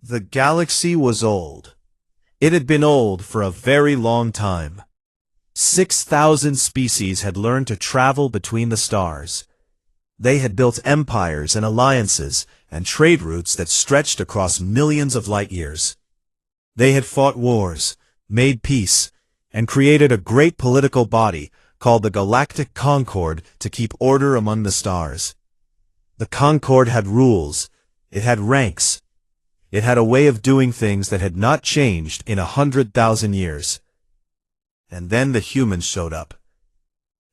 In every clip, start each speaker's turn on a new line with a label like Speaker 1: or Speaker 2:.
Speaker 1: The galaxy was old. It had been old for a very long time. 6,000 species had learned to travel between the stars. They had built empires and alliances and trade routes that stretched across millions of light years. They had fought wars, made peace, and created a great political body called the Galactic Concord to keep order among the stars. The Concord had rules, it had ranks, it had a way of doing things that had not changed in 100,000 years. And then the humans showed up.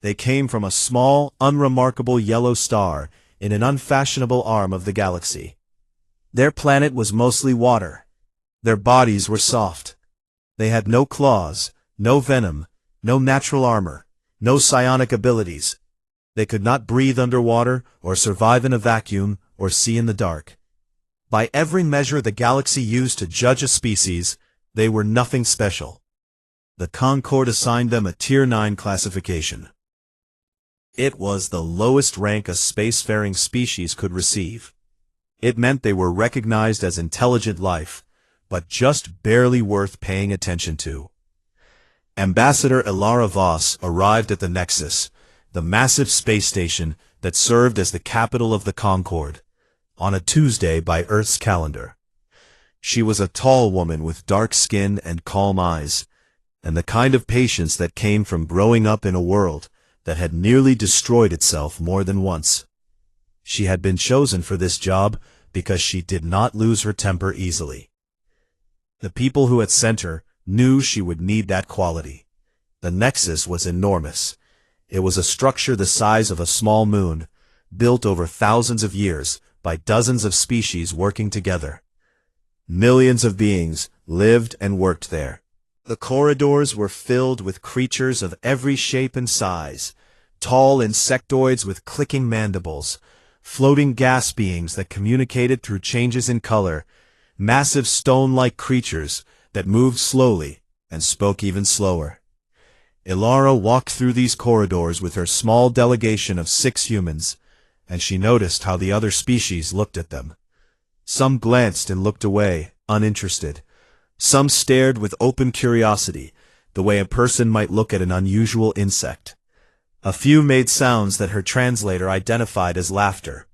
Speaker 1: They came from a small, unremarkable yellow star in an unfashionable arm of the galaxy. Their planet was mostly water. Their bodies were soft. They had no claws, no venom, no natural armor, no psionic abilities. They could not breathe underwater, or survive in a vacuum, or see in the dark. By every measure the galaxy used to judge a species, they were nothing special. The Concord assigned them a Tier 9 classification. It was the lowest rank a spacefaring species could receive. It meant they were recognized as intelligent life, but just barely worth paying attention to. Ambassador Ilara Voss arrived at the Nexus, the massive space station that served as the capital of the Concord, on a Tuesday by Earth's calendar. She was a tall woman with dark skin and calm eyes, and the kind of patience that came from growing up in a world that had nearly destroyed itself more than once. She had been chosen for this job because she did not lose her temper easily. The people who had sent her knew she would need that quality. The Nexus was enormous. It was a structure the size of a small moon, built over thousands of years by dozens of species working together. Millions of beings lived and worked there. The corridors were filled with creatures of every shape and size, tall insectoids with clicking mandibles, floating gas beings that communicated through changes in color, massive stone-like creatures that moved slowly and spoke even slower. Ilara walked through these corridors with her small delegation of 6 humans, and she noticed how the other species looked at them. Some glanced and looked away, uninterested. Some stared with open curiosity, the way a person might look at an unusual insect. A few made sounds that her translator identified as laughter.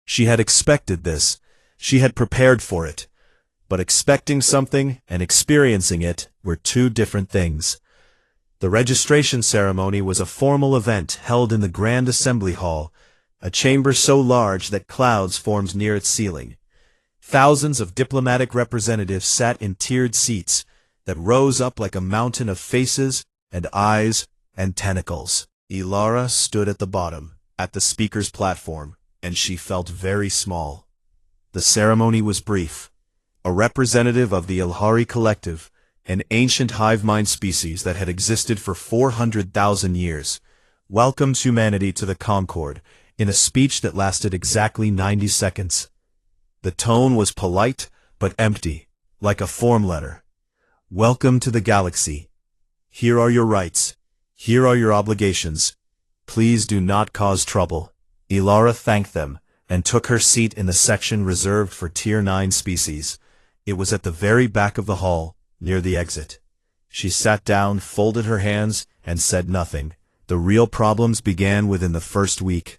Speaker 1: She had expected this. She had prepared for it. But expecting something and experiencing it were two different things. The registration ceremony was a formal event held in the Grand Assembly Hall, a chamber so large that clouds formed near its ceiling. Thousands of diplomatic representatives sat in tiered seats that rose up like a mountain of faces and eyes and tentacles. Ilara stood at the bottom, at the speaker's platform, and she felt very small. The ceremony was brief. A representative of the Ilhari Collective, an ancient hive-mind species that had existed for 400,000 years, welcomed humanity to the Concord in a speech that lasted exactly 90 seconds. The tone was polite but empty, like a form letter. Welcome to the galaxy. Here are your rights. Here are your obligations. Please do not cause trouble. Ilara thanked them and took her seat in the section reserved for Tier 9 species. It was at the very back of the hall, near the exit. She sat down, folded her hands, and said nothing. The real problems began within the first week.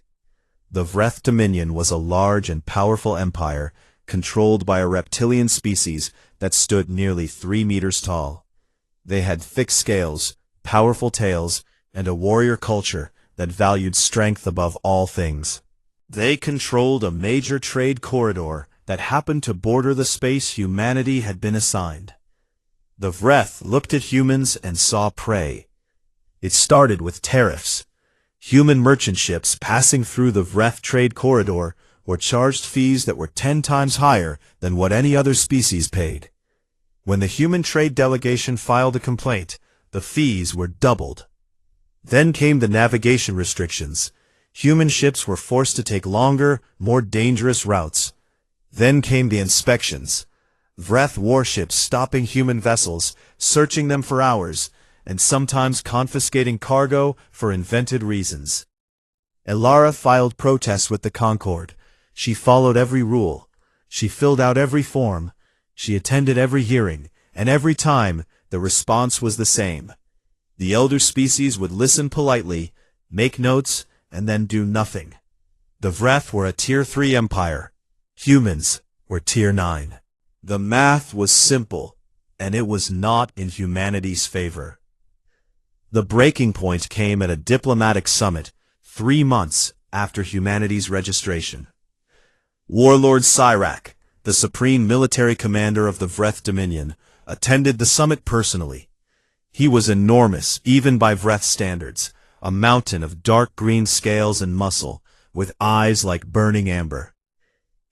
Speaker 1: The Vreth Dominion was a large and powerful empire, controlled by a reptilian species that stood nearly 3 meters tall. They had thick scales, powerful tails, and a warrior culture that valued strength above all things. They controlled a major trade corridor that happened to border the space humanity had been assigned. The Vreth looked at humans and saw prey. It started with tariffs. Human merchant ships passing through the Vreth trade corridor were charged fees that were 10 times higher than what any other species paid. When the human trade delegation filed a complaint, the fees were doubled. Then came the navigation restrictions. Human ships were forced to take longer, more dangerous routes. Then came the inspections. Vreth warships stopping human vessels, searching them for hours, and sometimes confiscating cargo for invented reasons. Ilara filed protests with the Concord. She followed every rule. She filled out every form. She attended every hearing, and every time, the response was the same. The elder species would listen politely, make notes, and then do nothing. The Vreth were a Tier 3 empire. Humans were Tier 9. The math was simple, and it was not in humanity's favor. The breaking point came at a diplomatic summit 3 months after humanity's registration. Warlord Sirac, the supreme military commander of the Vreth Dominion, attended the summit personally. He was enormous, even by Vreth standards, a mountain of dark green scales and muscle, with eyes like burning amber.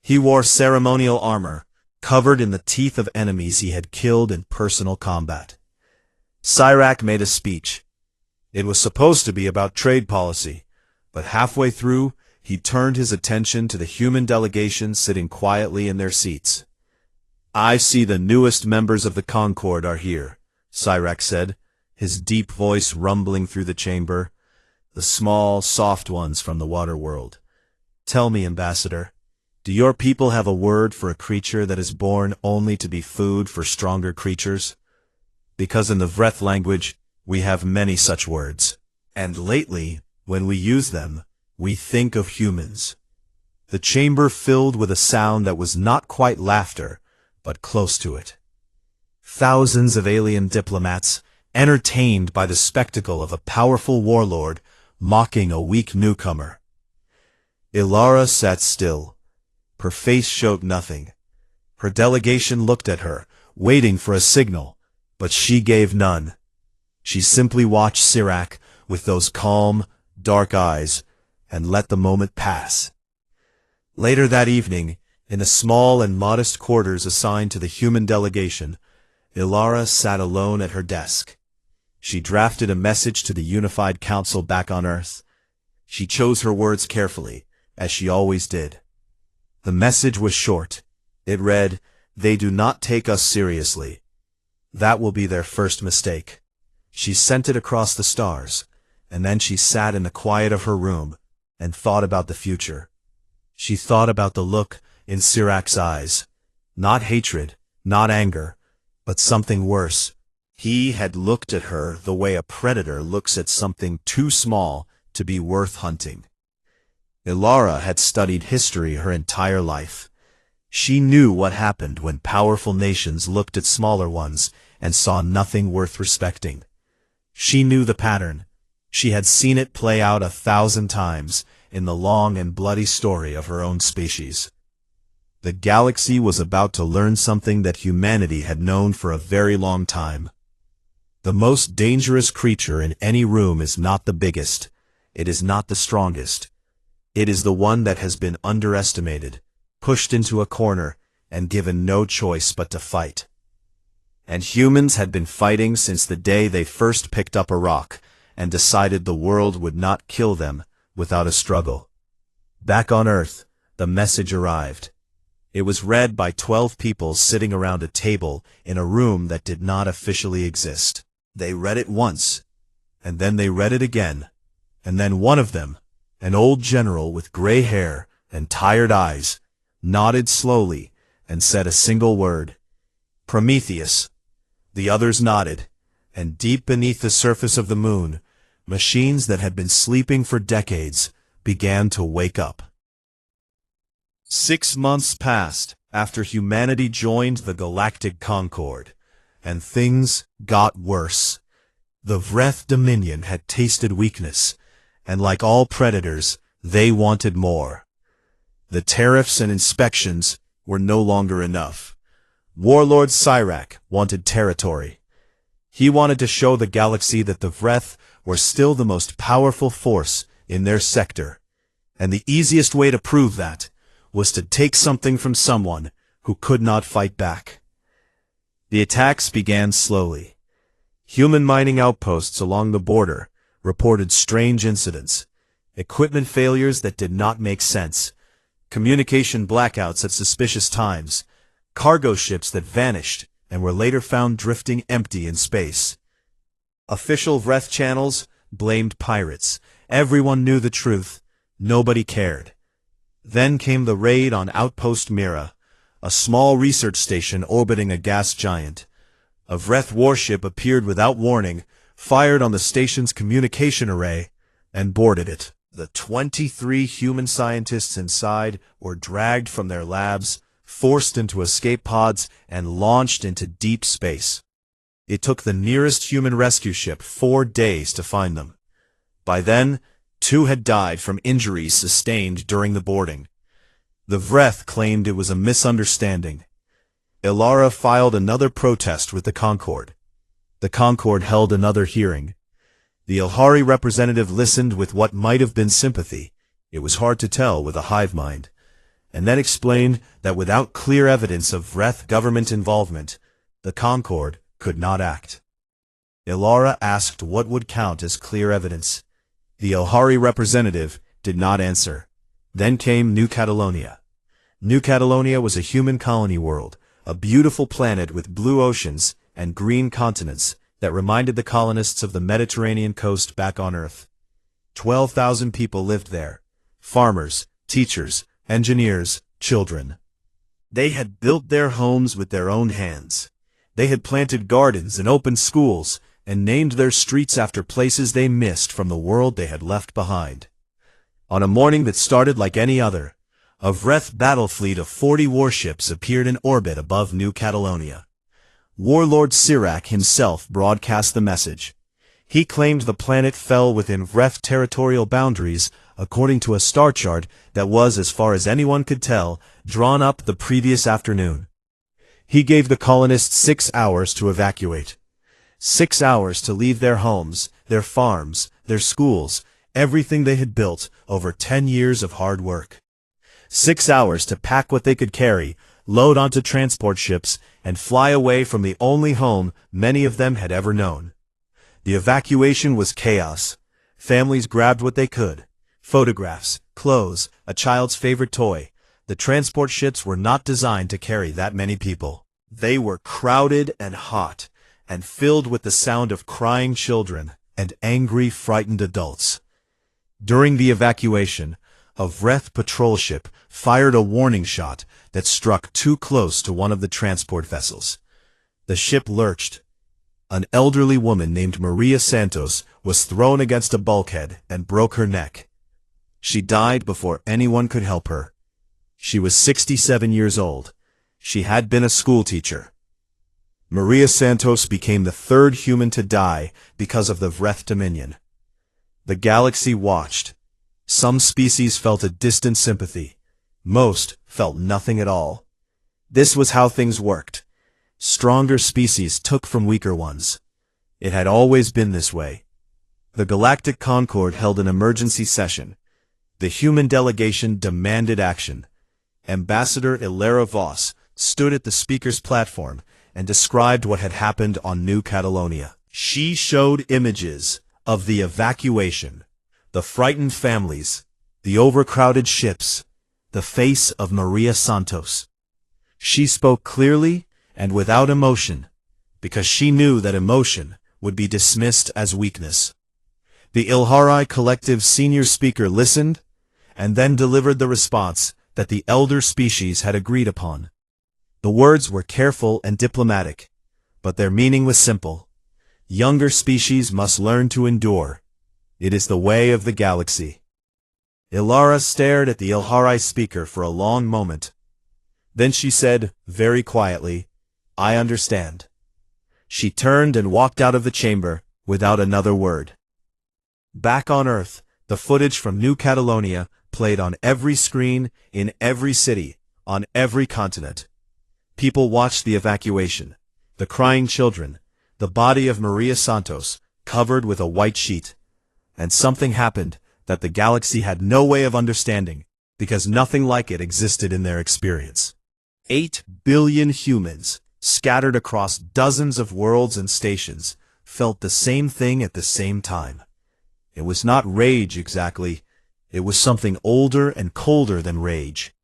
Speaker 1: He wore ceremonial armor, covered in the teeth of enemies he had killed in personal combat. Sirac made a speech. It was supposed to be about trade policy, but halfway through, he turned his attention to the human delegation sitting quietly in their seats. "I see the newest members of the Concord are here," Sirac said, his deep voice rumbling through the chamber. "The small, soft ones from the water world. Tell me, Ambassador, do your people have a word for a creature that is born only to be food for stronger creatures? Because in the Vreth language, we have many such words. And lately, when we use them, we think of humans." The chamber filled with a sound that was not quite laughter, but close to it. Thousands of alien diplomats, entertained by the spectacle of a powerful warlord mocking a weak newcomer. Ilara sat still. Her face showed nothing. Her delegation looked at her, waiting for a signal, but she gave none. She simply watched Sirac with those calm, dark eyes, and let the moment pass. Later that evening, in the small and modest quarters assigned to the human delegation, Ilara sat alone at her desk. She drafted a message to the Unified Council back on Earth. She chose her words carefully, as she always did. The message was short. It read, "They do not take us seriously. That will be their first mistake." She sent it across the stars, and then she sat in the quiet of her room and thought about the future. She thought about the look in Sirac's eyes. Not hatred, not anger, but something worse. He had looked at her the way a predator looks at something too small to be worth hunting. Ilara had studied history her entire life. She knew what happened when powerful nations looked at smaller ones and saw nothing worth respecting. She knew the pattern. She had seen it play out 1,000 times in the long and bloody story of her own species. The galaxy was about to learn something that humanity had known for a very long time. The most dangerous creature in any room is not the biggest. It is not the strongest. It is the one that has been underestimated, pushed into a corner, and given no choice but to fight. And humans had been fighting since the day they first picked up a rock and decided the world would not kill them without a struggle. Back on Earth, the message arrived. It was read by 12 people sitting around a table in a room that did not officially exist. They read it once, and then they read it again, and then one of them, an old general with gray hair and tired eyes, nodded slowly and said a single word, "Prometheus." The others nodded, and deep beneath the surface of the moon, machines that had been sleeping for decades began to wake up. 6 months passed after humanity joined the Galactic Concord, and things got worse. The Vreth Dominion had tasted weakness, and like all predators, they wanted more. The tariffs and inspections were no longer enough. Warlord Sirac wanted territory. He wanted to show the galaxy that the Vreth were still the most powerful force in their sector, and the easiest way to prove that was to take something from someone who could not fight back. The attacks began slowly. Human mining outposts along the border reported strange incidents, equipment failures that did not make sense, communication blackouts at suspicious times, cargo ships that vanished and were later found drifting empty in space. Official Vreth channels blamed pirates. Everyone knew the truth. Nobody cared. Then came the raid on Outpost Mira, a small research station orbiting a gas giant. A Vreth warship appeared without warning, fired on the station's communication array, and boarded it. The 23 human scientists inside were dragged from their labs, forced into escape pods, and launched into deep space. It took the nearest human rescue ship 4 days to find them. By then, 2 had died from injuries sustained during the boarding. The Vreth claimed it was a misunderstanding. Ilara filed another protest with the Concord. The Concord held another hearing. The Ilhari representative listened with what might have been sympathy, it was hard to tell with a hive mind, and then explained that without clear evidence of Vreth government involvement, the Concord could not act. Ilara asked what would count as clear evidence. The Ilhari representative did not answer. Then came New Catalonia. New Catalonia was a human colony world, a beautiful planet with blue oceans and green continents that reminded the colonists of the Mediterranean coast back on Earth. 12,000 people lived there. Farmers, teachers, engineers, children. They had built their homes with their own hands. They had planted gardens and opened schools and named their streets after places they missed from the world they had left behind. On a morning that started like any other, a Vreth battle fleet of 40 warships appeared in orbit above New Catalonia. Warlord Sirac himself broadcast the message. He claimed the planet fell within Vreth territorial boundaries according to a star chart that was, as far as anyone could tell, drawn up the previous afternoon. He gave the colonists 6 hours to evacuate. 6 hours to leave their homes, their farms, their schools, everything they had built over 10 years of hard work. 6 hours to pack what they could carry, load onto transport ships, and fly away from the only home many of them had ever known. The evacuation was chaos. Families grabbed what they could. Photographs, clothes, a child's favorite toy. The transport ships were not designed to carry that many people. They were crowded and hot, and filled with the sound of crying children and angry, frightened adults. During the evacuation, a Vreth patrol ship fired a warning shot that struck too close to one of the transport vessels. The ship lurched. An elderly woman named Maria Santos was thrown against a bulkhead and broke her neck. She died before anyone could help her. She was 67 years old. She had been a schoolteacher. Maria Santos became the 3rd human to die because of the Vreth Dominion. The galaxy watched. Some species felt a distant sympathy. Most felt nothing at all. This was how things worked. Stronger species took from weaker ones. It had always been this way. The Galactic Concord held an emergency session. The human delegation demanded action. Ambassador Ilara Voss stood at the speaker's platform and described what had happened on New Catalonia. She showed images of the evacuation, the frightened families, the overcrowded ships, the face of Maria Santos. She spoke clearly and without emotion, because she knew that emotion would be dismissed as weakness. The Ilhari Collective's senior speaker listened, and then delivered the response that the elder species had agreed upon. The words were careful and diplomatic, but their meaning was simple. Younger species must learn to endure. It is the way of the galaxy. Ilara stared at the Ilhari speaker for a long moment. Then she said, very quietly, "I understand." She turned and walked out of the chamber without another word. Back on Earth, the footage from New Catalonia played on every screen, in every city, on every continent. People watched the evacuation, the crying children, the body of Maria Santos, covered with a white sheet. And something happened that the galaxy had no way of understanding, because nothing like it existed in their experience. 8 billion humans, scattered across dozens of worlds and stations, felt the same thing at the same time. It was not rage exactly. It was something older and colder than rage.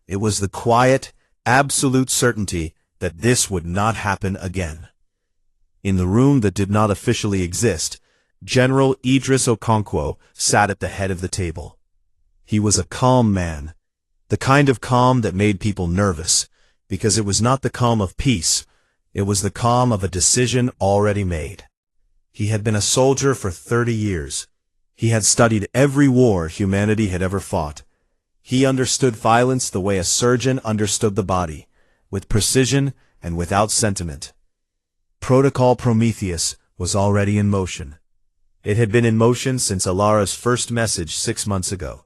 Speaker 1: It was the quiet, absolute certainty that this would not happen again. In the room that did not officially exist, General Idris Okonkwo sat at the head of the table. He was a calm man, the kind of calm that made people nervous, because it was not the calm of peace, it was the calm of a decision already made. He had been a soldier for 30 years. He had studied every war humanity had ever fought. He understood violence the way a surgeon understood the body, with precision and without sentiment. Protocol Prometheus was already in motion. It had been in motion since Alara's first message 6 months ago.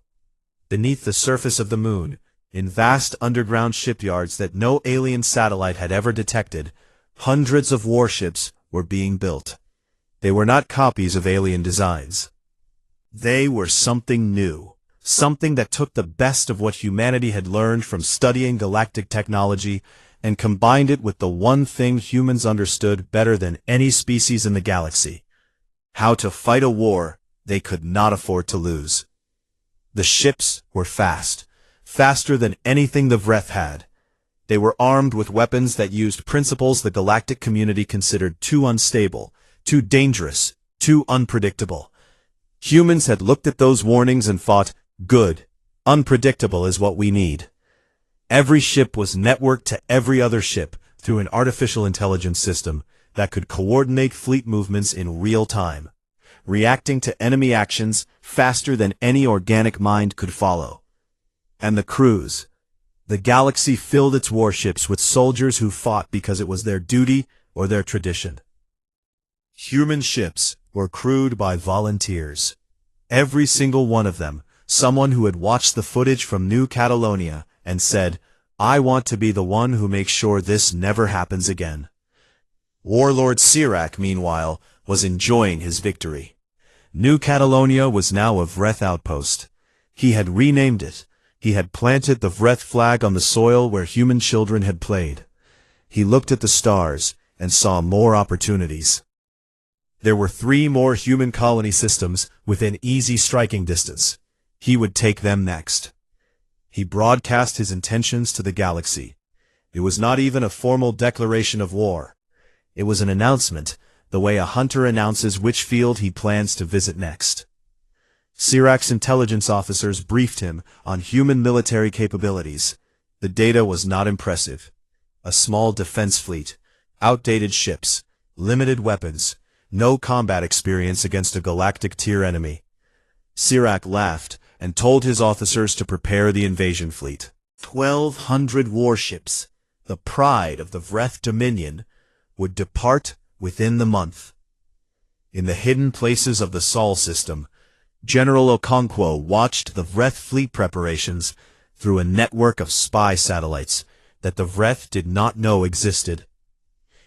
Speaker 1: Beneath the surface of the moon, in vast underground shipyards that no alien satellite had ever detected, hundreds of warships were being built. They were not copies of alien designs. They were something new, something that took the best of what humanity had learned from studying galactic technology and combined it with the one thing humans understood better than any species in the galaxy: how to fight a war they could not afford to lose. The ships were fast, faster than anything the Vreth had. They were armed with weapons that used principles the galactic community considered too unstable, too dangerous, too unpredictable. Humans had looked at those warnings and thought, good, unpredictable is what we need. Every ship was networked to every other ship through an artificial intelligence system that could coordinate fleet movements in real time, reacting to enemy actions faster than any organic mind could follow. And the crews. The galaxy filled its warships with soldiers who fought because it was their duty or their tradition. Human ships were crewed by volunteers. Every single one of them, someone who had watched the footage from New Catalonia and said, I want to be the one who makes sure this never happens again. Warlord Sirac, meanwhile, was enjoying his victory. New Catalonia was now a Vreth outpost. He had renamed it. He had planted the Vreth flag on the soil where human children had played. He looked at the stars and saw more opportunities. There were 3 more human colony systems within easy striking distance. He would take them next. He broadcast his intentions to the galaxy. It was not even a formal declaration of war. It was an announcement, the way a hunter announces which field he plans to visit next. Sirac's intelligence officers briefed him on human military capabilities. The data was not impressive. A small defense fleet, outdated ships, limited weapons, no combat experience against a galactic tier enemy. Sirac laughed and told his officers to prepare the invasion fleet. 1,200 warships, the pride of the Vreth Dominion, would depart within the month. In the hidden places of the Sol system, General Okonkwo watched the Vreth fleet preparations through a network of spy satellites that the Vreth did not know existed.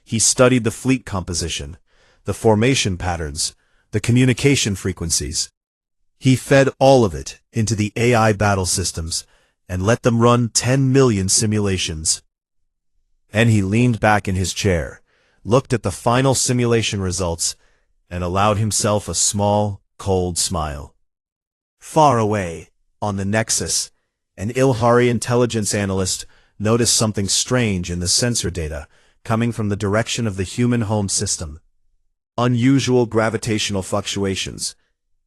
Speaker 1: He studied the fleet composition, the formation patterns, the communication frequencies. He fed all of it into the AI battle systems and let them run 10 million simulations. And he leaned back in his chair, looked at the final simulation results, and allowed himself a small, cold smile. Far away, on the Nexus, an Ilhari intelligence analyst noticed something strange in the sensor data coming from the direction of the human home system. Unusual gravitational fluctuations,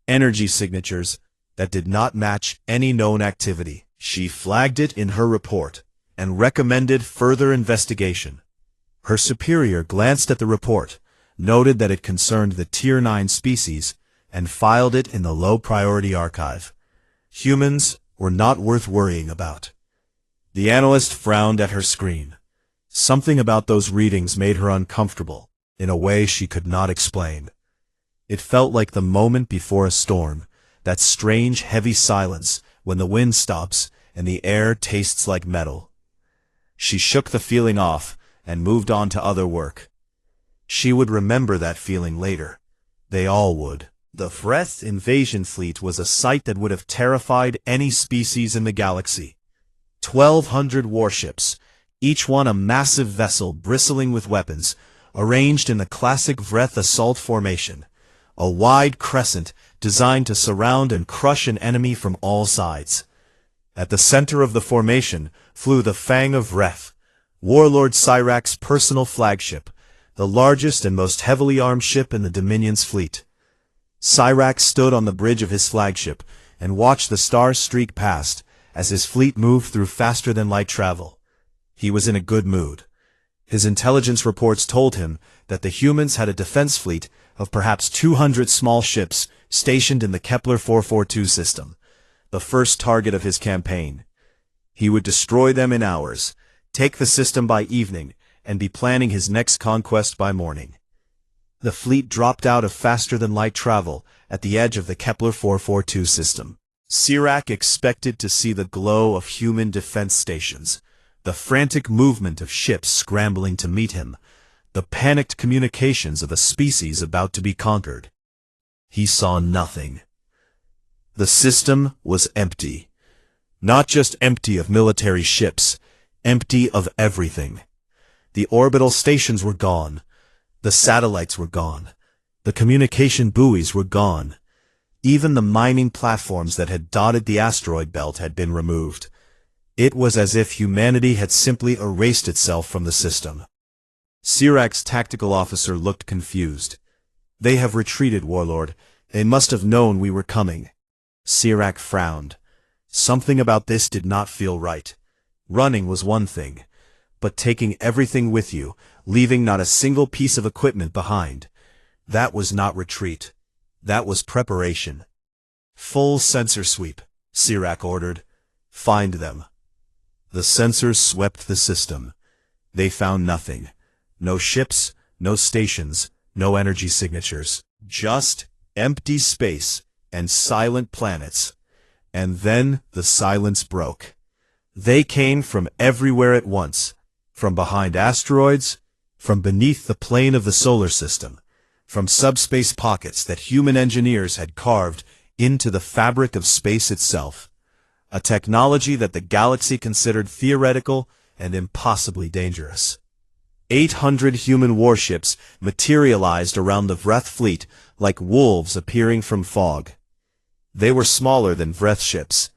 Speaker 1: energy signatures that did not match any known activity. She flagged it in her report and recommended further investigation. Her superior glanced at the report, noted that it concerned the Tier 9 species, and filed it in the low-priority archive. Humans were not worth worrying about. The analyst frowned at her screen. Something about those readings made her uncomfortable, in a way she could not explain. It felt like the moment before a storm, that strange heavy silence when the wind stops and the air tastes like metal. She shook the feeling off and moved on to other work. She would remember that feeling later. They all would. The Vreth invasion fleet was a sight that would have terrified any species in the galaxy. 1,200 warships, each one a massive vessel bristling with weapons, arranged in the classic Vreth assault formation, a wide crescent designed to surround and crush an enemy from all sides. At the center of the formation flew the Fang of Vreth, Warlord Sirac's personal flagship, the largest and most heavily armed ship in the Dominion's fleet. Sirac stood on the bridge of his flagship and watched the stars streak past as his fleet moved through faster-than-light travel. He was in a good mood. His intelligence reports told him that the humans had a defense fleet of perhaps 200 small ships stationed in the Kepler 442 system, the first target of his campaign. He would destroy them in hours, take the system by evening, and be planning his next conquest by morning. The fleet dropped out of faster-than-light travel at the edge of the Kepler 442 system. Sirac expected to see the glow of human defense stations, the frantic movement of ships scrambling to meet him, the panicked communications of a species about to be conquered. He saw nothing. The system was empty. Not just empty of military ships, empty of everything. The orbital stations were gone. The satellites were gone. The communication buoys were gone. Even the mining platforms that had dotted the asteroid belt had been removed. It was as if humanity had simply erased itself from the system. Sirac's tactical officer looked confused. "They have retreated, Warlord. They must have known we were coming." Sirac frowned. Something about this did not feel right. Running was one thing, but taking everything with you, leaving not a single piece of equipment behind, that was not retreat. That was preparation. "Full sensor sweep," Sirac ordered. "Find them." The sensors swept the system. They found nothing. No ships, no stations, no energy signatures. Just empty space and silent planets. And then the silence broke. They came from everywhere at once, from behind asteroids, from beneath the plane of the solar system, from subspace pockets that human engineers had carved into the fabric of space itself, a technology that the galaxy considered theoretical and impossibly dangerous. 800 human warships materialized around the Vreth fleet like wolves appearing from fog. They were smaller than Vreth ships.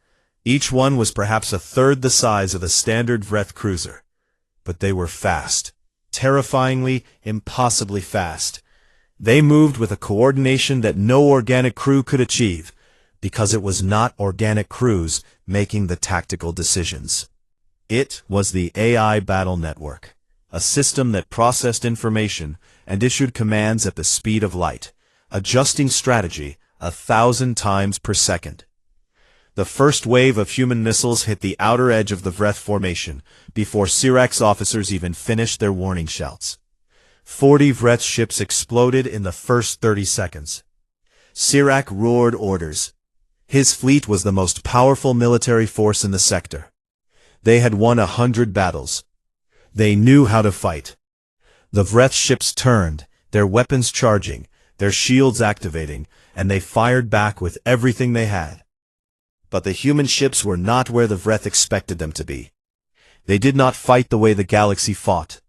Speaker 1: Each one was perhaps a third the size of a standard Vreth cruiser. But they were fast. Terrifyingly, impossibly fast. They moved with a coordination that no organic crew could achieve, because it was not organic crews making the tactical decisions. It was the AI Battle Network, a system that processed information and issued commands at the speed of light, adjusting strategy 1,000 times per second. The first wave of human missiles hit the outer edge of the Vreth formation before Sirac's officers even finished their warning shouts. 40 Vreth ships exploded in the first 30 seconds. Sirac roared orders. His fleet was the most powerful military force in the sector. They had won 100 battles. They knew how to fight. The Vreth ships turned, their weapons charging, their shields activating, and they fired back with everything they had. But the human ships were not where the Vreth expected them to be. They did not fight the way the galaxy fought.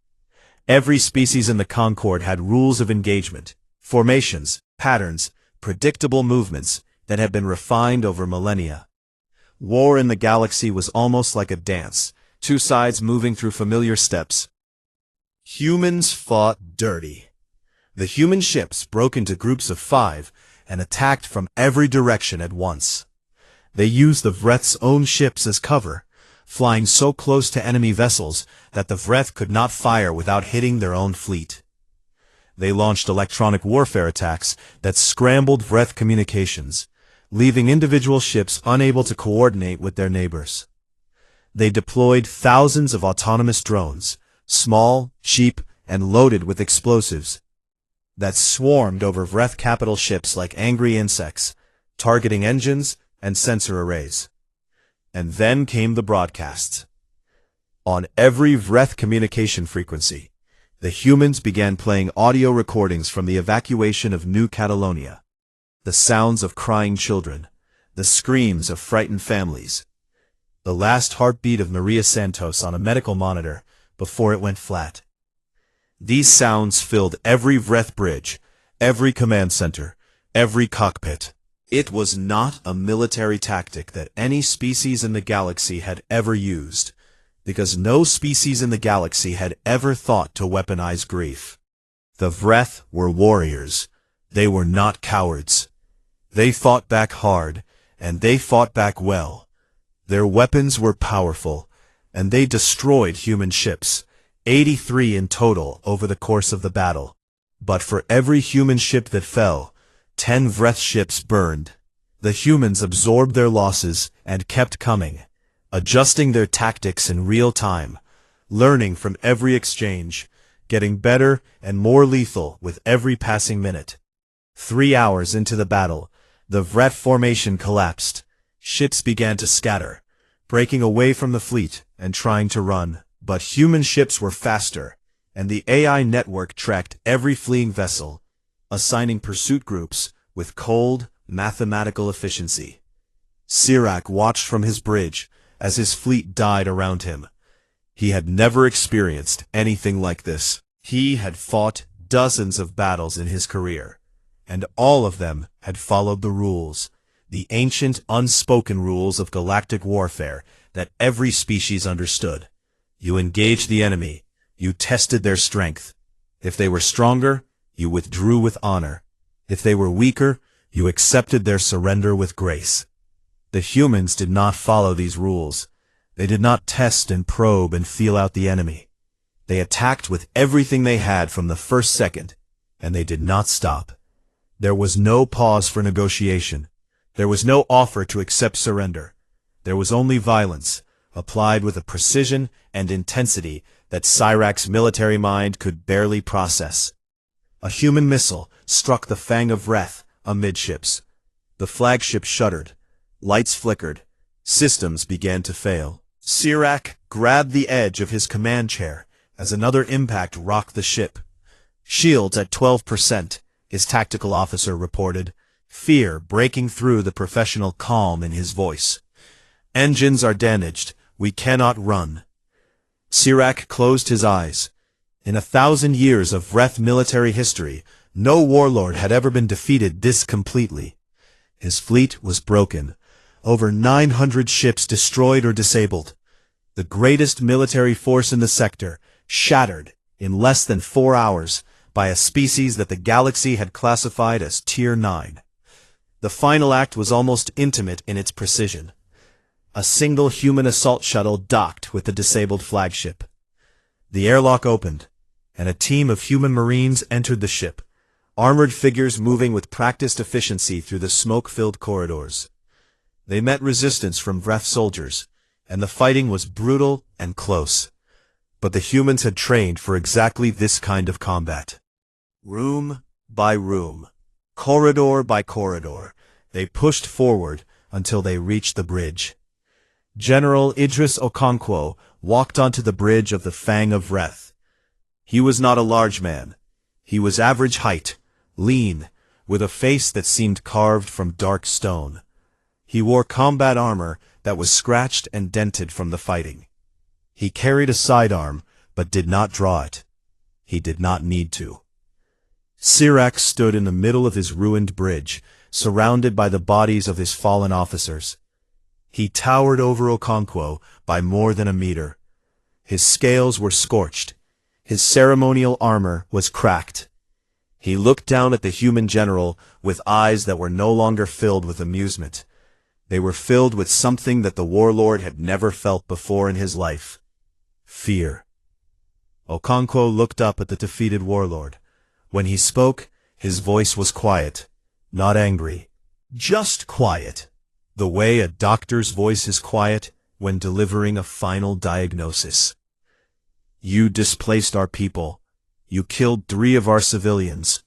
Speaker 1: Every species in the Concord had rules of engagement, formations, patterns, predictable movements that had been refined over millennia. War in the galaxy was almost like a dance, two sides moving through familiar steps. Humans fought dirty. The human ships broke into groups of 5 and attacked from every direction at once. They used the Vreth's own ships as cover, flying so close to enemy vessels that the Vreth could not fire without hitting their own fleet. They launched electronic warfare attacks that scrambled Vreth communications, leaving individual ships unable to coordinate with their neighbors. They deployed thousands of autonomous drones, small, cheap, and loaded with explosives, that swarmed over Vreth capital ships like angry insects, targeting engines and sensor arrays. And then came the broadcasts. On every Vreth communication frequency, the humans began playing audio recordings from the evacuation of New Catalonia. The sounds of crying children, the screams of frightened families, the last heartbeat of Maria Santos on a medical monitor before it went flat. These sounds filled every Vreth bridge, every command center, every cockpit. It was not a military tactic that any species in the galaxy had ever used, because no species in the galaxy had ever thought to weaponize grief. The Vreth were warriors. They were not cowards. They fought back hard, and they fought back well. Their weapons were powerful. and they destroyed human ships, 83 in total over the course of the battle. But for every human ship that fell, 10 Vreth ships burned. The humans absorbed their losses and kept coming, adjusting their tactics in real time, learning from every exchange, getting better and more lethal with every passing minute. 3 hours into the battle, the Vreth formation collapsed. Ships began to scatter, breaking away from the fleet and trying to run. But human ships were faster, and the AI network tracked every fleeing vessel, assigning pursuit groups with cold, mathematical efficiency. Sirac watched from his bridge as his fleet died around him. He had never experienced anything like this. He had fought dozens of battles in his career, and all of them had followed the rules, the ancient unspoken rules of galactic warfare that every species understood. You engaged the enemy, you tested their strength. If they were stronger, you withdrew with honor. If they were weaker, you accepted their surrender with grace. The humans did not follow these rules. They did not test and probe and feel out the enemy. They attacked with everything they had from the first second, and they did not stop. There was no pause for negotiation. There was no offer to accept surrender. There was only violence, applied with a precision and intensity that Sirac's military mind could barely process. A human missile struck the Fang of Vreth amidships. The flagship shuddered. Lights flickered. Systems began to fail. Sirac grabbed the edge of his command chair as another impact rocked the ship. Shields at 12%, his tactical officer reported, fear breaking through the professional calm in his voice. Engines are damaged. We cannot run. Sirac closed his eyes. In 1,000 years of Vreth military history, no warlord had ever been defeated this completely. His fleet was broken. Over 900 ships destroyed or disabled. The greatest military force in the sector, shattered in less than 4 hours by a species that the galaxy had classified as Tier 9. The final act was almost intimate in its precision. A single human assault shuttle docked with the disabled flagship. The airlock opened, and a team of human marines entered the ship, armored figures moving with practiced efficiency through the smoke-filled corridors. They met resistance from Vreth soldiers, and the fighting was brutal and close. But the humans had trained for exactly this kind of combat. Room by room, corridor by corridor, they pushed forward until they reached the bridge. General Idris Okonkwo walked onto the bridge of the Fang of Vreth. He was not a large man. He was average height, lean, with a face that seemed carved from dark stone. He wore combat armor that was scratched and dented from the fighting. He carried a sidearm, but did not draw it. He did not need to. Sirac stood in the middle of his ruined bridge, surrounded by the bodies of his fallen officers. He towered over Okonkwo by more than a meter. His scales were scorched. His ceremonial armor was cracked. He looked down at the human general with eyes that were no longer filled with amusement. They were filled with something that the warlord had never felt before in his life. Fear. Okonkwo looked up at the defeated warlord. When he spoke, his voice was quiet, not angry, just quiet. The way a doctor's voice is quiet when delivering a final diagnosis. You displaced our people. You killed 3 of our civilians.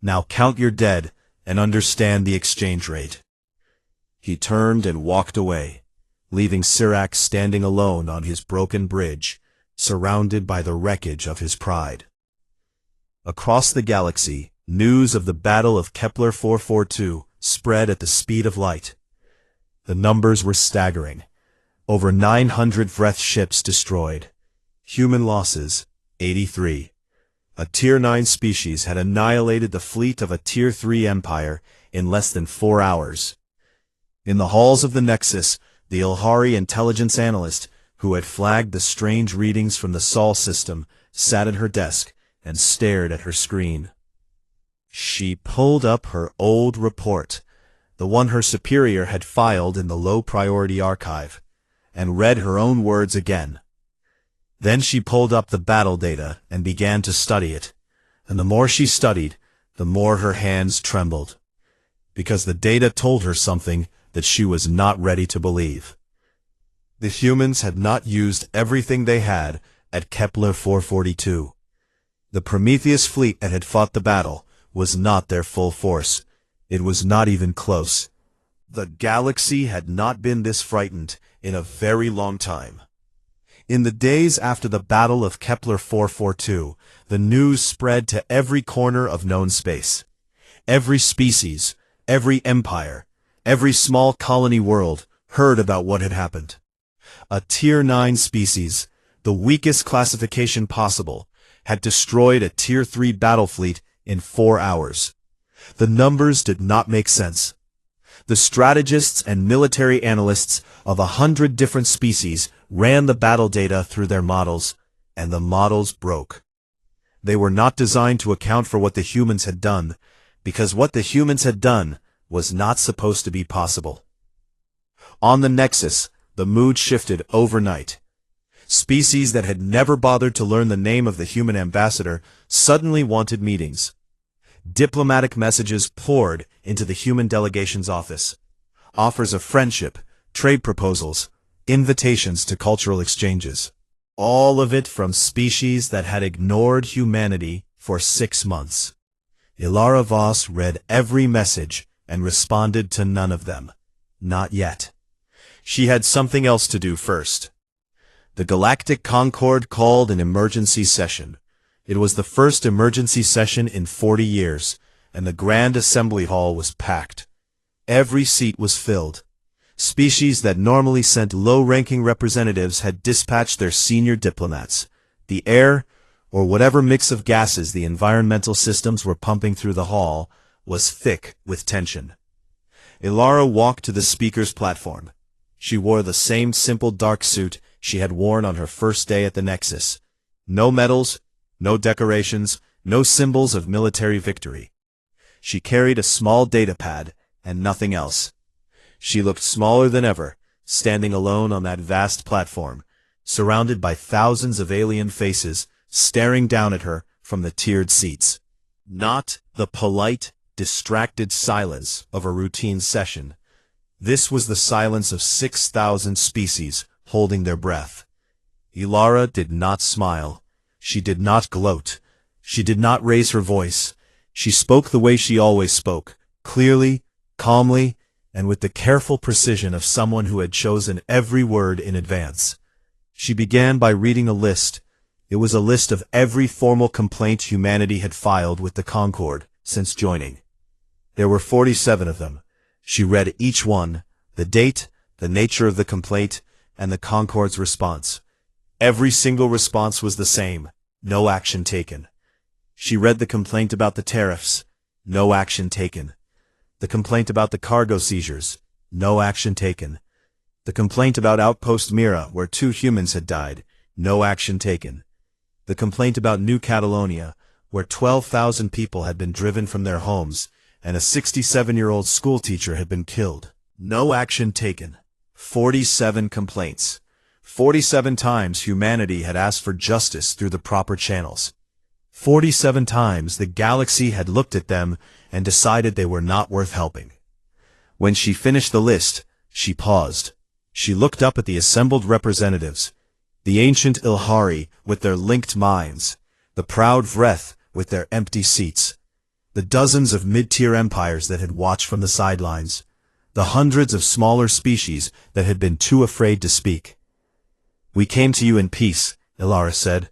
Speaker 1: Now count your dead and understand the exchange rate. He turned and walked away, leaving Sirac standing alone on his broken bridge, surrounded by the wreckage of his pride. Across the galaxy, news of the Battle of Kepler 442 spread at the speed of light. The numbers were staggering. Over 900 Vreth ships destroyed. Human losses, 83. A Tier 9 species had annihilated the fleet of a Tier 3 empire in less than 4 hours. In the halls of the Nexus, the Ilhari intelligence analyst, who had flagged the strange readings from the Sol system, sat at her desk and stared at her screen. She pulled up her old report, the one her superior had filed in the low-priority archive, and read her own words again. Then she pulled up the battle data and began to study it. And the more she studied, the more her hands trembled. Because the data told her something that she was not ready to believe. The humans had not used everything they had at Kepler 442. The Prometheus fleet that had fought the battle was not their full force. It was not even close. The galaxy had not been this frightened in a very long time. In the days after the Battle of Kepler 442, the news spread to every corner of known space. Every species, every empire, every small colony world heard about what had happened. A Tier 9 species, the weakest classification possible, had destroyed a Tier 3 battle fleet in 4 hours. The numbers did not make sense. The strategists and military analysts of 100 different species ran the battle data through their models, and the models broke. They were not designed to account for what the humans had done, because what the humans had done was not supposed to be possible. On the Nexus, the mood shifted overnight. Species that had never bothered to learn the name of the human ambassador suddenly wanted meetings. Diplomatic messages poured into the human delegation's office. Offers of friendship, trade proposals, invitations to cultural exchanges. All of it from species that had ignored humanity for 6 months. Ilara Voss read every message and responded to none of them. Not yet. She had something else to do first. The Galactic Concord called an emergency session. It was the first emergency session in 40 years, and the Grand Assembly Hall was packed. Every seat was filled. Species that normally sent low-ranking representatives had dispatched their senior diplomats. The air, or whatever mix of gases the environmental systems were pumping through the hall, was thick with tension. Ilara walked to the speaker's platform. She wore the same simple dark suit she had worn on her first day at the Nexus. No medals, no decorations, no symbols of military victory. She carried a small data pad and nothing else. She looked smaller than ever, standing alone on that vast platform, surrounded by thousands of alien faces staring down at her from the tiered seats. Not the polite, distracted silence of a routine session. This was the silence of 6,000 species holding their breath. Ilara did not smile. She did not gloat. She did not raise her voice. She spoke the way she always spoke, clearly, calmly, and with the careful precision of someone who had chosen every word in advance. She began by reading a list. It was a list of every formal complaint humanity had filed with the Concord since joining. There were 47 of them. She read each one, the date, the nature of the complaint, and the Concord's response. Every single response was the same. No action taken. She read the complaint about the tariffs. No action taken. The complaint about the cargo seizures. No action taken. The complaint about Outpost Mira, where 2 humans had died. No action taken. The complaint about New Catalonia, where 12,000 people had been driven from their homes, and a 67-year-old schoolteacher had been killed. No action taken. 47 complaints. 47 times humanity had asked for justice through the proper channels. 47 times the galaxy had looked at them and decided they were not worth helping. When she finished the list, she paused. She looked up at the assembled representatives, the ancient Ilhari with their linked minds, the proud Vreth with their empty seats, the dozens of mid-tier empires that had watched from the sidelines, the hundreds of smaller species that had been too afraid to speak. "We came to you in peace," Ilara said.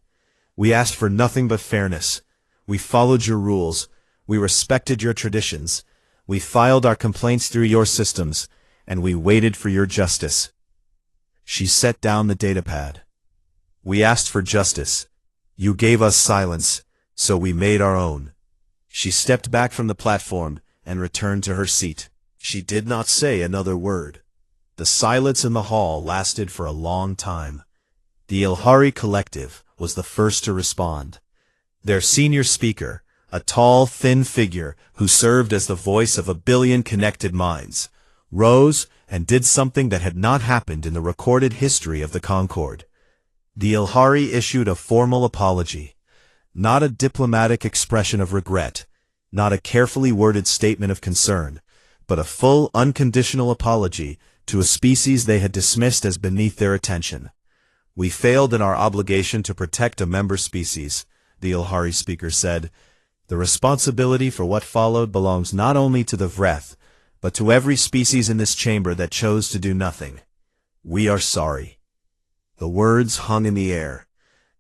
Speaker 1: "We asked for nothing but fairness. We followed your rules. We respected your traditions. We filed our complaints through your systems, and we waited for your justice." She set down the datapad. "We asked for justice. You gave us silence, so we made our own." She stepped back from the platform and returned to her seat. She did not say another word. The silence in the hall lasted for a long time. The Ilhari Collective was the first to respond. Their senior speaker, a tall, thin figure who served as the voice of 1,000,000,000 connected minds, rose and did something that had not happened in the recorded history of the Concord. The Ilhari issued a formal apology, not a diplomatic expression of regret, not a carefully worded statement of concern, but a full, unconditional apology to a species they had dismissed as beneath their attention. "We failed in our obligation to protect a member species," the Ilhari speaker said. "The responsibility for what followed belongs not only to the Vreth, but to every species in this chamber that chose to do nothing. We are sorry." The words hung in the air.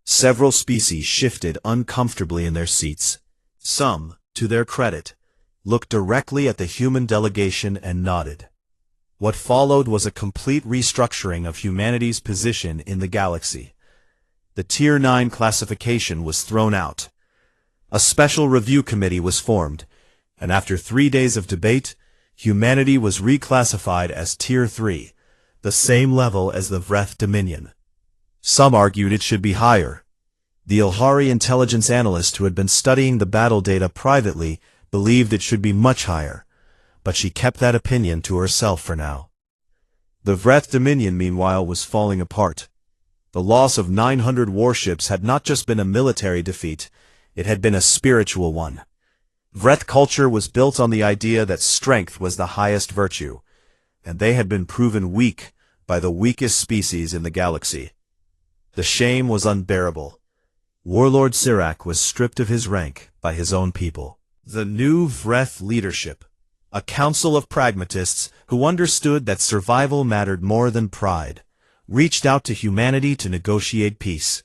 Speaker 1: Several species shifted uncomfortably in their seats. Some, to their credit, looked directly at the human delegation and nodded. What followed was a complete restructuring of humanity's position in the galaxy. The Tier 9 classification was thrown out. A special review committee was formed, and after 3 days of debate, humanity was reclassified as Tier 3, the same level as the Vreth Dominion. Some argued it should be higher. The Ilhari intelligence analyst who had been studying the battle data privately believed it should be much higher, but she kept that opinion to herself for now. The Vreth Dominion, meanwhile, was falling apart. The loss of 900 warships had not just been a military defeat, it had been a spiritual one. Vreth culture was built on the idea that strength was the highest virtue, and they had been proven weak by the weakest species in the galaxy. The shame was unbearable. Warlord Sirac was stripped of his rank by his own people. The new Vreth leadership, a council of pragmatists who understood that survival mattered more than pride, reached out to humanity to negotiate peace.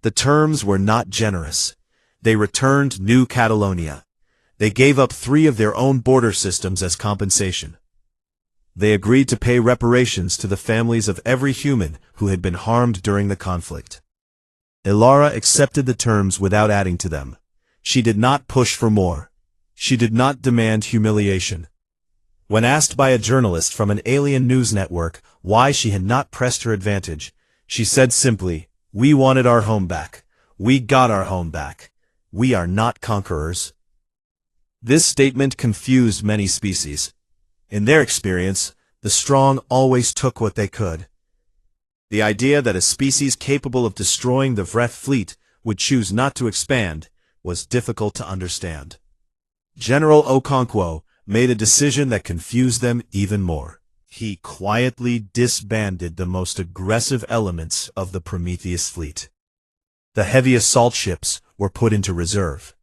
Speaker 1: The terms were not generous. They returned New Catalonia. They gave up 3 of their own border systems as compensation. They agreed to pay reparations to the families of every human who had been harmed during the conflict. Ilara accepted the terms without adding to them. She did not push for more. She did not demand humiliation. When asked by a journalist from an alien news network why she had not pressed her advantage, she said simply, "We wanted our home back. We got our home back. We are not conquerors." This statement confused many species. In their experience, the strong always took what they could. The idea that a species capable of destroying the Vreth fleet would choose not to expand was difficult to understand. General Okonkwo made a decision that confused them even more. He quietly disbanded the most aggressive elements of the Prometheus fleet. The heavy assault ships were put into reserve.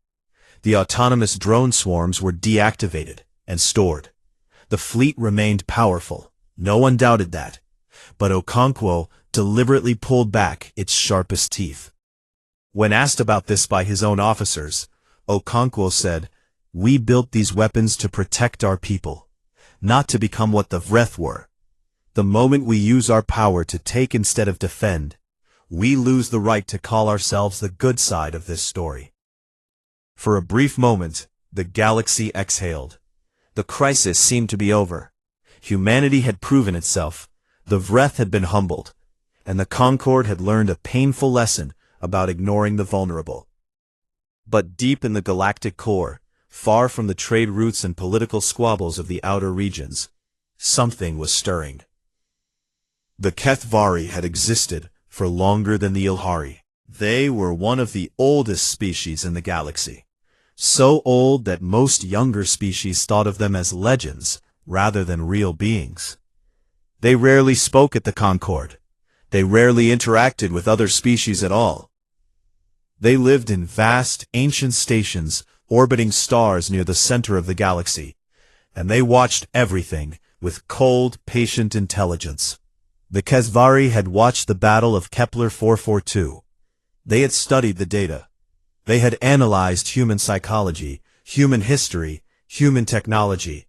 Speaker 1: The autonomous drone swarms were deactivated and stored. The fleet remained powerful, no one doubted that, but Okonkwo deliberately pulled back its sharpest teeth. When asked about this by his own officers, Okonkwo said, "We built these weapons to protect our people, not to become what the Vreth were. The moment we use our power to take instead of defend, we lose the right to call ourselves the good side of this story." For a brief moment, the galaxy exhaled. The crisis seemed to be over. Humanity had proven itself, the Vreth had been humbled, and the Concord had learned a painful lesson about ignoring the vulnerable. But deep in the galactic core, far from the trade routes and political squabbles of the outer regions, something was stirring. The Kethvari had existed for longer than the Ilhari. They were one of the oldest species in the galaxy. So old that most younger species thought of them as legends rather than real beings. They rarely spoke at the Concord. They rarely interacted with other species at all. They lived in vast, ancient stations orbiting stars near the center of the galaxy, and they watched everything with cold, patient intelligence. The Kethvari had watched the Battle of Kepler 442. They had studied the data. They had analyzed human psychology, human history, human technology,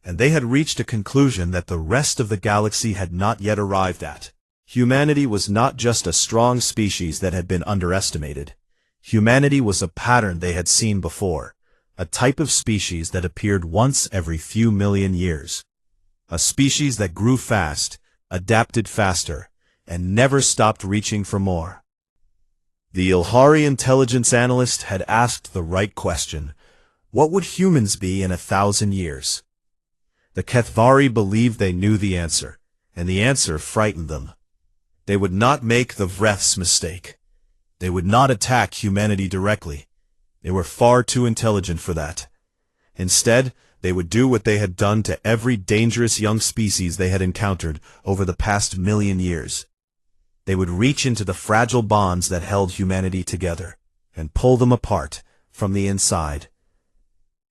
Speaker 1: and they had reached a conclusion that the rest of the galaxy had not yet arrived at. Humanity was not just a strong species that had been underestimated. Humanity was a pattern they had seen before, a type of species that appeared once every few million years. A species that grew fast, adapted faster, and never stopped reaching for more. The Ilhari intelligence analyst had asked the right question. What would humans be in 1,000 years? The Kethvari believed they knew the answer, and the answer frightened them. They would not make the Vreth's mistake. They would not attack humanity directly. They were far too intelligent for that. Instead, they would do what they had done to every dangerous young species they had encountered over the past 1,000,000 years. They would reach into the fragile bonds that held humanity together and pull them apart from the inside.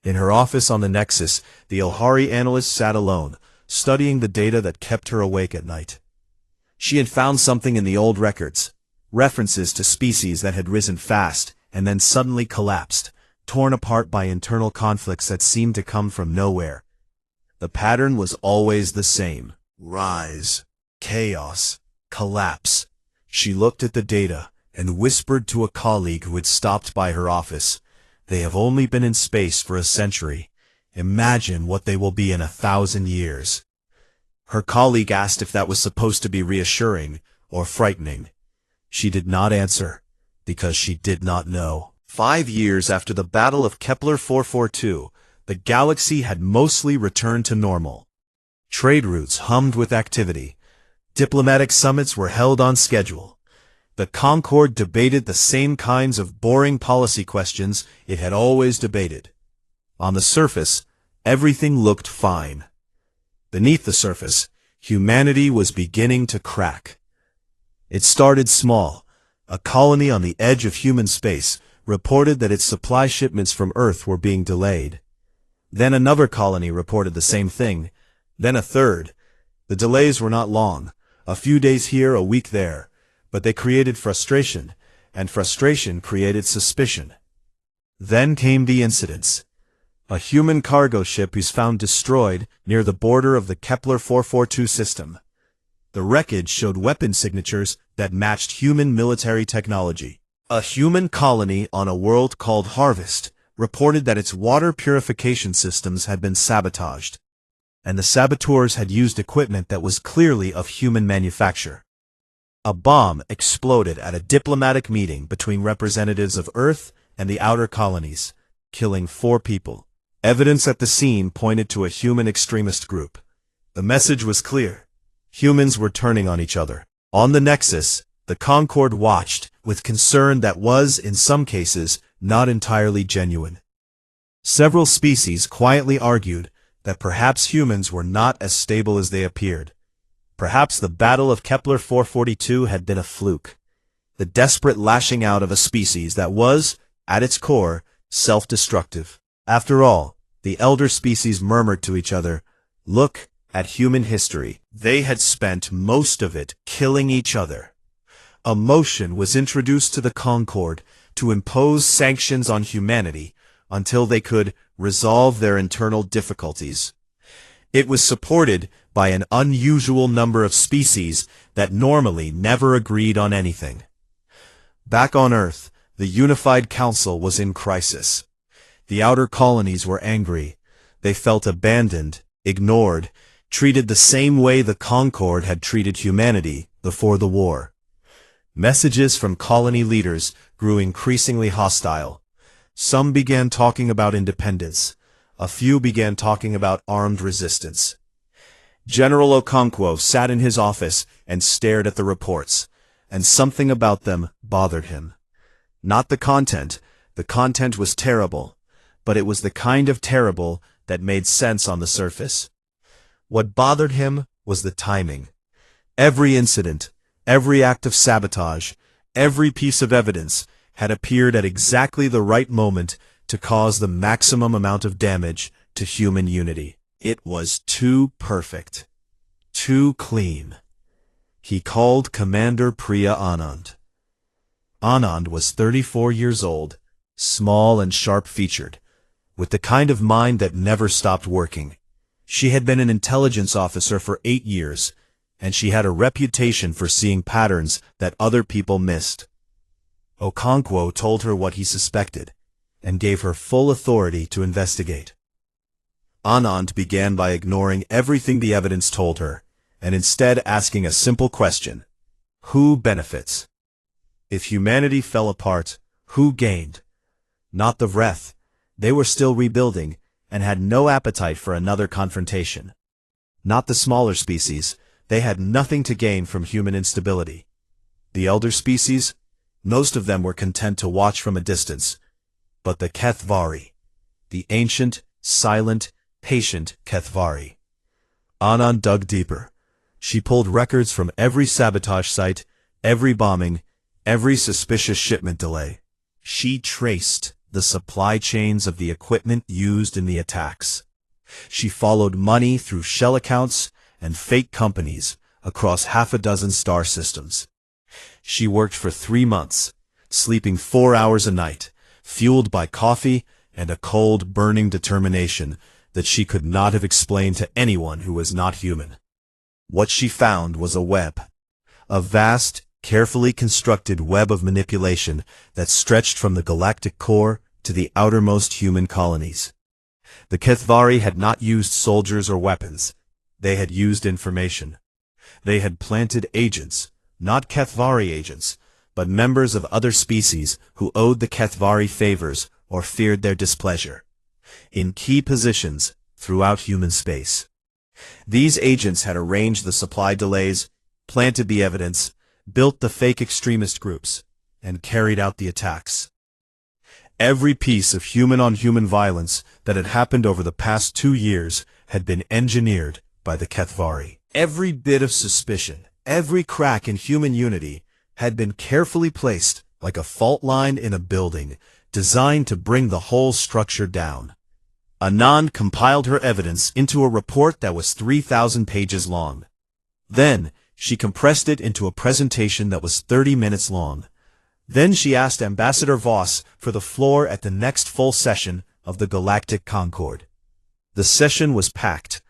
Speaker 1: In her office on the Nexus, the Ilhari analyst sat alone, studying the data that kept her awake at night. She had found something in the old records, references to species that had risen fast and then suddenly collapsed, torn apart by internal conflicts that seemed to come from nowhere. The pattern was always the same: rise, chaos, collapse. She looked at the data and whispered to a colleague who had stopped by her office, "They have only been in space for a century. Imagine what they will be in 1,000 years." Her colleague asked if that was supposed to be reassuring or frightening. She did not answer, because she did not know. 5 years after the Battle of Kepler 442, the galaxy had mostly returned to normal. Trade routes hummed with activity. Diplomatic summits were held on schedule. The Concord debated the same kinds of boring policy questions it had always debated. On the surface, everything looked fine. Beneath the surface, humanity was beginning to crack. It started small. A colony on the edge of human space reported that its supply shipments from Earth were being delayed. Then another colony reported the same thing. Then a third. The delays were not long, a few days here, a week there, but they created frustration, and frustration created suspicion. Then came the incidents. A human cargo ship was found destroyed near the border of the Kepler 442 system. The wreckage showed weapon signatures that matched human military technology. A human colony on a world called Harvest reported that its water purification systems had been sabotaged, and the saboteurs had used equipment that was clearly of human manufacture. A bomb exploded at a diplomatic meeting between representatives of Earth and the outer colonies, killing 4 people. Evidence at the scene pointed to a human extremist group. The message was clear. Humans were turning on each other. On the Nexus, the Concord watched with concern that was, in some cases, not entirely genuine. Several species quietly argued that perhaps humans were not as stable as they appeared. Perhaps the Battle of Kepler 442 had been a fluke, the desperate lashing out of a species that was, at its core, self-destructive. After all, the elder species murmured to each other, "Look at human history. They had spent most of it killing each other." A motion was introduced to the Concord to impose sanctions on humanity until they could resolve their internal difficulties. It was supported by an unusual number of species that normally never agreed on anything. Back on Earth, the Unified Council was in crisis. The outer colonies were angry. They felt abandoned, ignored, treated the same way the Concord had treated humanity before the war. Messages from colony leaders grew increasingly hostile. Some began talking about independence. A few began talking about armed resistance. General Okonkwo sat in his office and stared at the reports, and something about them bothered him. Not the content was terrible, but it was the kind of terrible that made sense on the surface. What bothered him was the timing. Every incident, every act of sabotage, every piece of evidence had appeared at exactly the right moment to cause the maximum amount of damage to human unity. It was too perfect, too clean. He called Commander Priya Anand. Anand was 34 years old, small and sharp-featured, with the kind of mind that never stopped working. She had been an intelligence officer for 8 years, and she had a reputation for seeing patterns that other people missed. Okonkwo told her what he suspected, and gave her full authority to investigate. Anand began by ignoring everything the evidence told her, and instead asking a simple question: who benefits? If humanity fell apart, who gained? Not the Vreth. They were still rebuilding, and had no appetite for another confrontation. Not the smaller species. They had nothing to gain from human instability. The elder species, most of them were content to watch from a distance. But the HFY, the ancient, silent, patient HFY. Anand dug deeper. She pulled records from every sabotage site, every bombing, every suspicious shipment delay. She traced the supply chains of the equipment used in the attacks. She followed money through shell accounts and fake companies across half a dozen star systems. She worked for 3 months, sleeping 4 hours a night, fueled by coffee and a cold, burning determination that she could not have explained to anyone who was not human. What she found was a web. A vast, carefully constructed web of manipulation that stretched from the galactic core to the outermost human colonies. The HFY had not used soldiers or weapons. They had used information. They had planted agents, not HFY agents, but members of other species who owed the HFY favors or feared their displeasure, in key positions throughout human space. These agents had arranged the supply delays, planted the evidence, built the fake extremist groups, and carried out the attacks. Every piece of human-on-human violence that had happened over the past 2 years had been engineered by the HFY. Every bit of suspicion, every crack in human unity had been carefully placed like a fault line in a building, designed to bring the whole structure down. Anand compiled her evidence into a report that was 3,000 pages long. Then, she compressed it into a presentation that was 30 minutes long. Then she asked Ambassador Voss for the floor at the next full session of the Galactic Concord. The session was packed.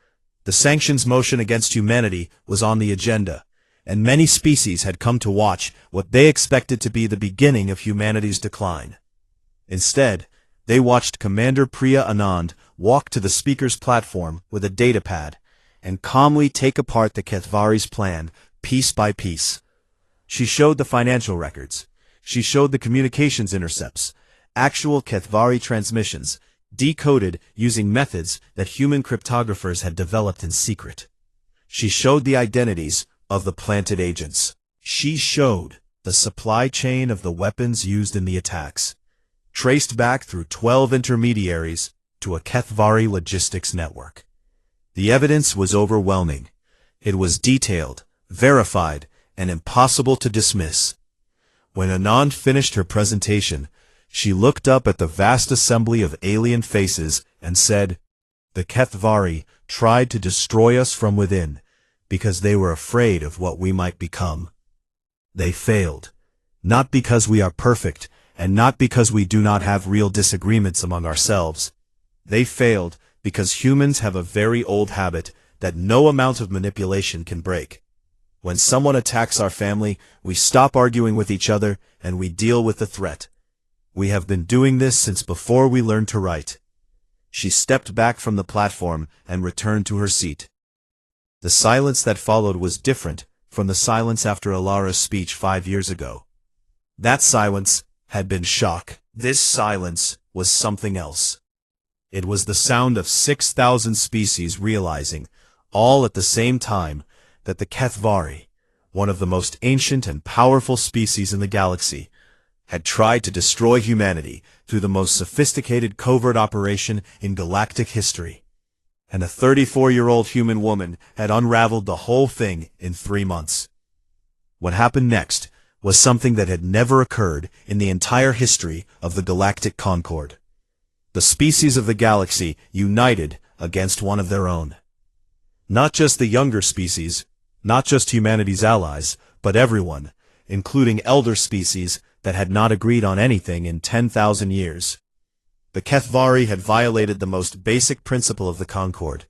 Speaker 1: The sanctions motion against humanity was on the agenda, and many species had come to watch what they expected to be the beginning of humanity's decline. Instead, they watched Commander Priya Anand walk to the speaker's platform with a datapad and calmly take apart the HFY's plan piece by piece. She showed the financial records. She showed the communications intercepts, actual HFY transmissions, decoded using methods that human cryptographers had developed in secret. She showed the identities of the planted agents. She showed the supply chain of the weapons used in the attacks, traced back through 12 intermediaries to a HFY logistics network. The evidence was overwhelming. It was detailed, verified, and impossible to dismiss. When Anand finished her presentation, she looked up at the vast assembly of alien faces and said, "The HFY tried to destroy us from within because they were afraid of what we might become. They failed, not because we are perfect and not because we do not have real disagreements among ourselves. They failed because humans have a very old habit that no amount of manipulation can break. When someone attacks our family, we stop arguing with each other and we deal with the threat. We have been doing this since before we learned to write." She stepped back from the platform and returned to her seat. The silence that followed was different from the silence after Alara's speech 5 years ago. That silence had been shock. This silence was something else. It was the sound of 6,000 species realizing, all at the same time, that the HFY, one of the most ancient and powerful species in the galaxy, had tried to destroy humanity through the most sophisticated covert operation in galactic history. And a 34-year-old human woman had unraveled the whole thing in 3 months. What happened next was something that had never occurred in the entire history of the Galactic Concord. The species of the galaxy united against one of their own. Not just the younger species, not just humanity's allies, but everyone, including elder species that had not agreed on anything in 10,000 years. The HFY had violated the most basic principle of the Concord.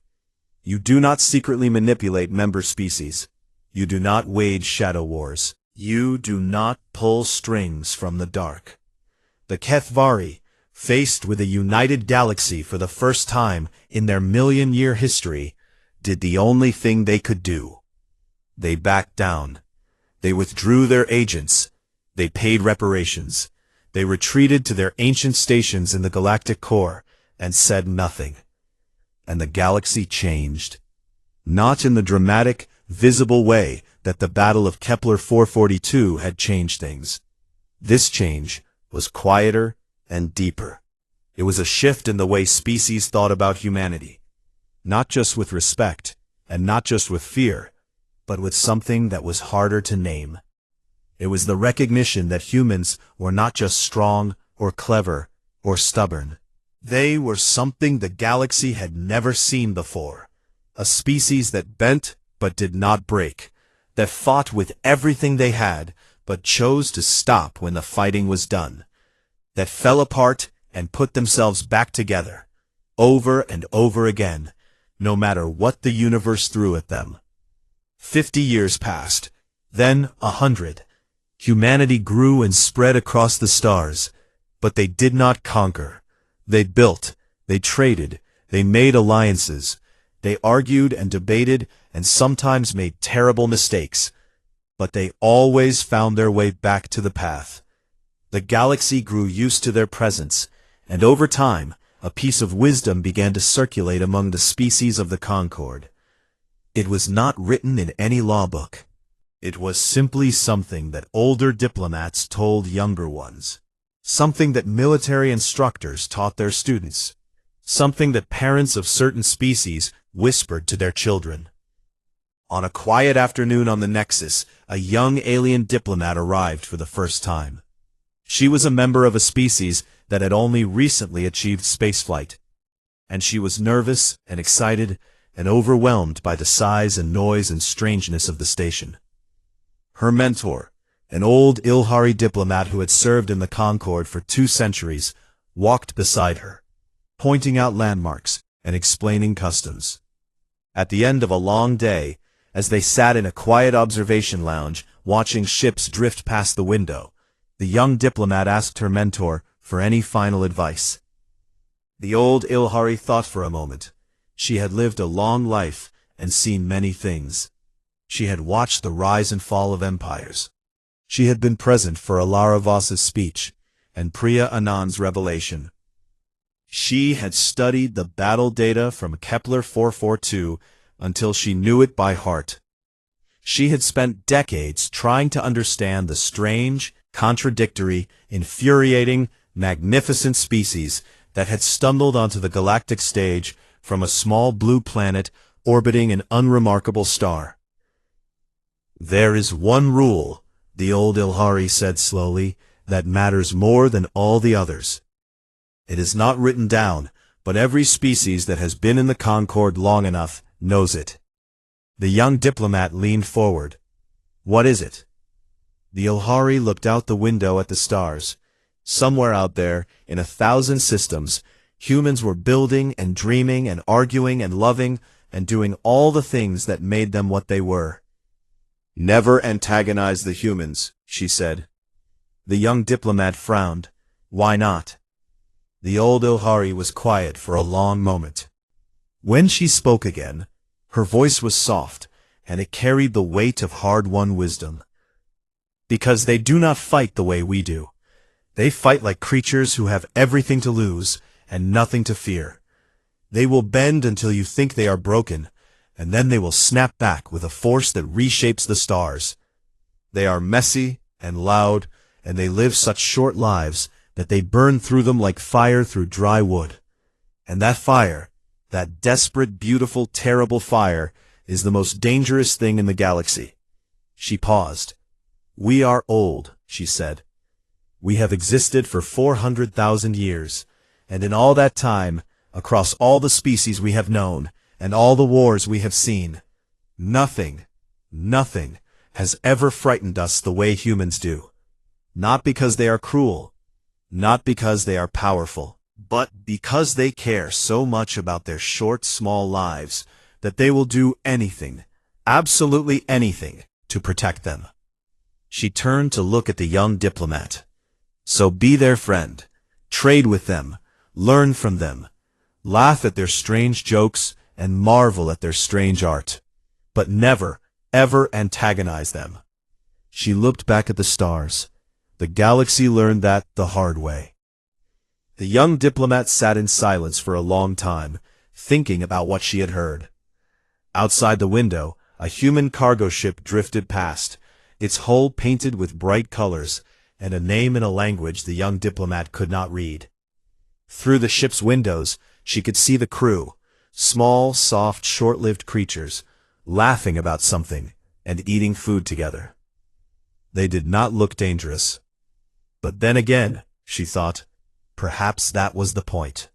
Speaker 1: You do not secretly manipulate member species. You do not wage shadow wars. You do not pull strings from the dark. The HFY, faced with a united galaxy for the first time in their million-year history, did the only thing they could do. They backed down. They withdrew their agents. They paid reparations. They retreated to their ancient stations in the galactic core and said nothing. And the galaxy changed. Not in the dramatic, visible way that the Battle of Kepler 442 had changed things. This change was quieter and deeper. It was a shift in the way species thought about humanity, not just with respect, and not just with fear, but with something that was harder to name. It was the recognition that humans were not just strong or clever or stubborn. They were something the galaxy had never seen before. A species that bent but did not break, that fought with everything they had but chose to stop when the fighting was done, that fell apart and put themselves back together, over and over again, no matter what the universe threw at them. 50 years passed, then 100. Humanity grew and spread across the stars, but they did not conquer. They built, they traded, they made alliances, they argued and debated and sometimes made terrible mistakes, but they always found their way back to the path. The galaxy grew used to their presence, and over time, a piece of wisdom began to circulate among the species of the Concord. It was not written in any law book. It was simply something that older diplomats told younger ones. Something that military instructors taught their students. Something that parents of certain species whispered to their children. On a quiet afternoon on the Nexus, a young alien diplomat arrived for the first time. She was a member of a species that had only recently achieved spaceflight, and she was nervous and excited and overwhelmed by the size and noise and strangeness of the station. Her mentor, an old Ilhari diplomat who had served in the Concord for 2 centuries, walked beside her, pointing out landmarks and explaining customs. At the end of a long day, as they sat in a quiet observation lounge watching ships drift past the window, the young diplomat asked her mentor for any final advice. The old Ilhari thought for a moment. She had lived a long life and seen many things. She had watched the rise and fall of empires. She had been present for Alara Voss's speech and Priya Anand's revelation. She had studied the battle data from Kepler 442 until she knew it by heart. She had spent decades trying to understand the strange, contradictory, infuriating, magnificent species that had stumbled onto the galactic stage from a small blue planet orbiting an unremarkable star. There is one rule, the old Ilhari said slowly, that matters more than all the others. It is not written down, but every species that has been in the Concord long enough knows it. The young diplomat leaned forward. What is it? The Ilhari looked out the window at the stars. Somewhere out there, in 1,000 systems, humans were building and dreaming and arguing and loving and doing all the things that made them what they were. Never antagonize the humans, she said. The young diplomat frowned. Why not? The old Ilhari was quiet for a long moment. When she spoke again, her voice was soft, and it carried the weight of hard-won wisdom. Because they do not fight the way we do. They fight like creatures who have everything to lose and nothing to fear. They will bend until you think they are broken, and then they will snap back with a force that reshapes the stars. They are messy and loud, and they live such short lives that they burn through them like fire through dry wood. And that fire, that desperate, beautiful, terrible fire, is the most dangerous thing in the galaxy. She paused. We are old, she said. We have existed for 400,000 years, and in all that time, across all the species we have known, and all the wars we have seen, nothing has ever frightened us the way humans do. Not because they are cruel, not because they are powerful, but because they care so much about their short, small lives that they will do anything, absolutely anything, to protect them. She turned to look at the young diplomat. So be their friend, trade with them, learn from them, laugh at their strange jokes, and marvel at their strange art. But never, ever antagonize them. She looked back at the stars. The galaxy learned that the hard way. The young diplomat sat in silence for a long time, thinking about what she had heard. Outside the window, A human cargo ship drifted past, its hull painted with bright colors, and a name in a language the young diplomat could not read. Through the ship's windows, she could see the crew, small, soft, short-lived creatures, laughing about something and eating food together. They did not look dangerous. But then again, she thought, perhaps that was the point.